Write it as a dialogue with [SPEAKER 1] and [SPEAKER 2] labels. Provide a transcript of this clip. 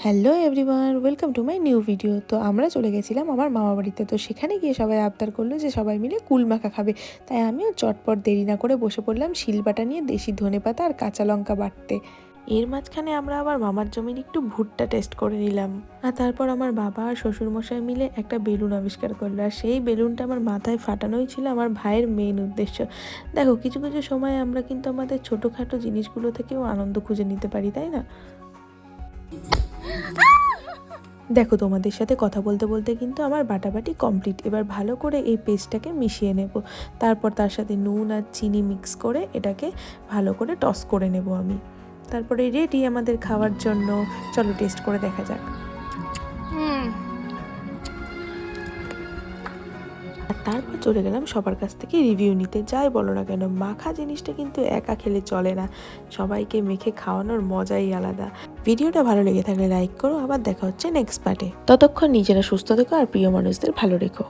[SPEAKER 1] Hello everyone, welcome to my new video. তো আমরা চলে গেছিলাম আমার মামা বাড়িতে। তো সেখানে গিয়ে সবাই আবদার করলো যে সবাই মিলে কুল মাখা খাবে। তাই আমিও চটপট দেরি না করে বসে পড়লাম শিলবাটা নিয়ে দেশি ধনেপাতা আর কাঁচা লঙ্কা বাটতে। এর মাঝখানে আমরা আবার মামার জমির একটু ভুট্টা টেস্ট করে নিলাম। আর তারপর আমার বাবা আর শ্বশুরমশাই মিলে একটা বেলুন আবিষ্কার করলো। আর সেই বেলুনটা আমার মাথায় ফাটানোই ছিল আমার ভাইয়ের মেইন উদ্দেশ্য। দেখো, কিছু কিছু সময় আমরা কিন্তু আমাদের ছোটোখাটো জিনিসগুলো থেকেও আনন্দ খুঁজে নিতে পারি, তাই না? দেখো, তোমাদের সাথে কথা বলতে বলতে কিন্তু আমার বাটাবাটি কমপ্লিট। এবার ভালো করে এই পেস্টটাকে মিশিয়ে নেব। তারপর তার সাথে নুন আর চিনি মিক্স করে এটাকে ভালো করে টস করে নেব আমি। তারপরে রেডি আমাদের খাওয়ার জন্য। চলো টেস্ট করে দেখা যাক। আর তারপর চলে গেলাম সবার কাছ থেকে রিভিউ নিতে। যাই বলো না কেন, মাখা জিনিসটা কিন্তু একা খেলে চলে না, সবাইকে মেখে খাওয়ানোর মজাই আলাদা। ভিডিওটা ভালো লেগে থাকলে লাইক করো। আবার দেখা হচ্ছে নেক্সট পার্টে। ততক্ষণ নিজেরা সুস্থ থেকো আর প্রিয় মানুষদের ভালো রেখো।